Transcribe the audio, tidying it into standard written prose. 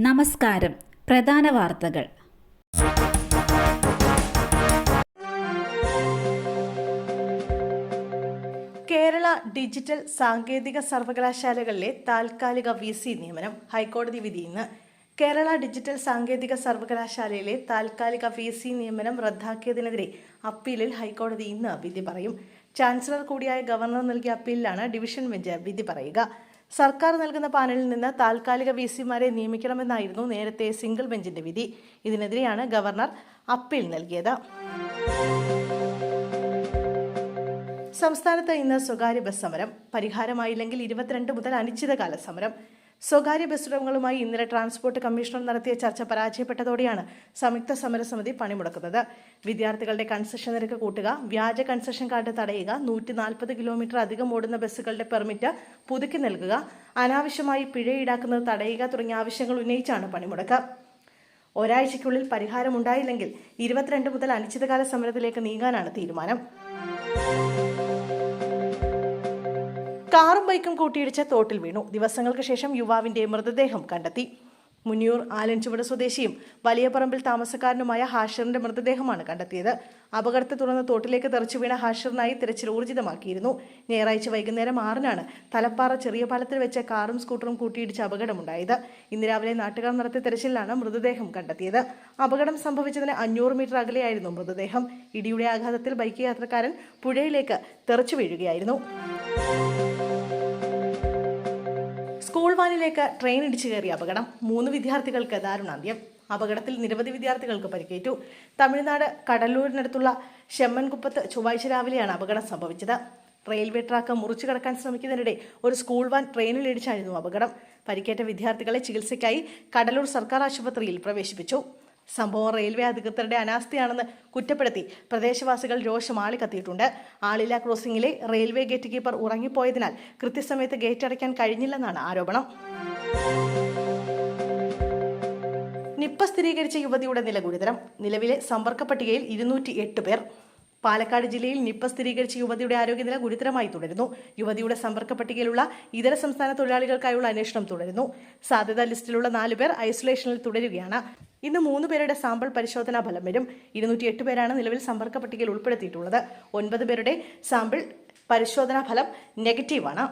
നമസ്കാരം. പ്രധാന വാർത്തകൾ. കേരള ഡിജിറ്റൽ സാങ്കേതിക സർവകലാശാലകളിലെ താൽക്കാലിക VC നിയമനം. ഹൈക്കോടതി വിധി ഇന്ന്. കേരള ഡിജിറ്റൽ സാങ്കേതിക സർവകലാശാലയിലെ താൽക്കാലിക VC നിയമനം റദ്ദാക്കിയതിനെതിരെ അപ്പീലിൽ ഹൈക്കോടതി ഇന്ന് വിധി പറയും. ചാൻസലർ കൂടിയായ ഗവർണർ നൽകിയ അപ്പീലിലാണ് ഡിവിഷൻ ബെഞ്ച് വിധി പറയുക. സർക്കാർ നൽകുന്ന പാനലിൽ നിന്ന് താൽക്കാലിക VCമാരെ നിയമിക്കണമെന്നായിരുന്നു നേരത്തെ സിംഗിൾ ബെഞ്ചിന്റെ വിധി. ഇതിനെതിരെയാണ് ഗവർണർ അപ്പീൽ നൽകിയത്. സംസ്ഥാനത്ത് ഇന്ന് സ്വകാര്യ ബസ് സമരം. പരിഹാരമായില്ലെങ്കിൽ 22 മുതൽ അനിശ്ചിതകാല സമരം. സ്വകാര്യ ബസ് ഉടമകളുമായി ഇന്നലെ ട്രാൻസ്പോർട്ട് കമ്മീഷണർ നടത്തിയ ചർച്ച പരാജയപ്പെട്ടതോടെയാണ് സംയുക്ത സമരസമിതി പണിമുടക്കുന്നത്. വിദ്യാർത്ഥികളുടെ കൺസെഷൻ നിരക്ക് കൂട്ടുക, വ്യാജ കൺസെഷൻ കാർഡ് തടയുക, 140 കിലോമീറ്റർ അധികം ഓടുന്ന ബസ്സുകളുടെ പെർമിറ്റ് പുതുക്കി നൽകുക, അനാവശ്യമായി പിഴ ഈടാക്കുന്നത് തടയുക തുടങ്ങിയ ആവശ്യങ്ങൾ ഉന്നയിച്ചാണ് പണിമുടക്ക്. ഒരാഴ്ചയ്ക്കുള്ളിൽ പരിഹാരമുണ്ടായില്ലെങ്കിൽ 22 മുതൽ അനിശ്ചിതകാല സമരത്തിലേക്ക് നീങ്ങാനാണ് തീരുമാനം. കാറും ബൈക്കും കൂട്ടിയിടിച്ച് തോട്ടിൽ വീണു. ദിവസങ്ങൾക്ക് ശേഷം യുവാവിന്റെ മൃതദേഹം കണ്ടെത്തി. മുന്നിയൂർ ആലഞ്ചുവട് സ്വദേശിയും വലിയപറമ്പിൽ താമസക്കാരനുമായ ഹാഷിറിന്റെ മൃതദേഹമാണ് കണ്ടെത്തിയത്. അപകടത്തെ തുടർന്ന് തോട്ടിലേക്ക് തെറിച്ചു വീണ ഹാഷിറിനായി തിരച്ചിൽ ഊർജിതമാക്കിയിരുന്നു. ഞായറാഴ്ച വൈകുന്നേരം 6-നാണ് തലപ്പാറ ചെറിയ പാലത്തിൽ വെച്ച് കാറും സ്കൂട്ടറും കൂട്ടിയിടിച്ച് അപകടമുണ്ടായത്. ഇന്ന് രാവിലെ നാട്ടുകാർ നടത്തിയ തിരച്ചിലാണ് മൃതദേഹം കണ്ടെത്തിയത്. അപകടം സംഭവിച്ചതിന് 500 മീറ്റർ അകലെയായിരുന്നു മൃതദേഹം. ഇടിയുടെ ആഘാതത്തിൽ ബൈക്ക് യാത്രക്കാരൻ പുഴയിലേക്ക് തെറിച്ചു വീഴുകയായിരുന്നു. സ്കൂൾ വാനിലേക്ക് ട്രെയിൻ ഇടിച്ചു കയറിയ അപകടം. 3 വിദ്യാർത്ഥികൾക്ക് ദാരുണാന്ത്യം. അപകടത്തിൽ നിരവധി വിദ്യാർത്ഥികൾക്ക് പരിക്കേറ്റു. തമിഴ്നാട് കടലൂരിനടുത്തുള്ള ശെമ്മൻകുപ്പത്ത് ചൊവ്വാഴ്ച രാവിലെയാണ് അപകടം സംഭവിച്ചത്. റെയിൽവേ ട്രാക്ക് മുറിച്ചു കടക്കാൻ ശ്രമിക്കുന്നതിനിടെ ഒരു സ്കൂൾ വാൻ ട്രെയിനിൽ ഇടിച്ചായിരുന്നു അപകടം. പരിക്കേറ്റ വിദ്യാർത്ഥികളെ ചികിത്സയ്ക്കായി കടലൂർ സർക്കാർ ആശുപത്രിയിൽ പ്രവേശിപ്പിച്ചു. സംഭവം റെയിൽവേ അധികൃതരുടെ അനാസ്ഥയാണെന്ന് കുറ്റപ്പെടുത്തി പ്രദേശവാസികൾ രോഷം ആളിക്കത്തിയിട്ടുണ്ട്. ആളില്ല ക്രോസിംഗിലെ റെയിൽവേ ഗേറ്റ് കീപ്പർ ഉറങ്ങിപ്പോയതിനാൽ കൃത്യസമയത്ത് ഗേറ്റ് അടയ്ക്കാൻ കഴിഞ്ഞില്ലെന്നാണ് ആരോപണം. നിപ്പ സ്ഥിരീകരിച്ച യുവതിയുടെ നില ഗുരുതരം. നിലവിലെ സമ്പർക്ക പട്ടികയിൽ 208 പേർ. പാലക്കാട് ജില്ലയിൽ നിപ്പ സ്ഥിരീകരിച്ച യുവതിയുടെ ആരോഗ്യനില ഗുരുതരമായി തുടരുന്നു. യുവതിയുടെ സമ്പർക്ക പട്ടികയിലുള്ള ഇതര സംസ്ഥാന തൊഴിലാളികൾക്കായുള്ള അന്വേഷണം തുടരുന്നു. സാധ്യതാ ലിസ്റ്റിലുള്ള 4 പേർ ഐസൊലേഷനിൽ തുടരുകയാണ്. ഇന്ന് 3 പേരുടെ സാമ്പിൾ പരിശോധനാ ഫലം വരും. 208 പേരാണ് നിലവിൽ സമ്പർക്ക പട്ടികയിൽ ഉൾപ്പെടുത്തിയിട്ടുള്ളത്. 9 പേരുടെ സാമ്പിൾ പരിശോധനാ ഫലം നെഗറ്റീവാണ്.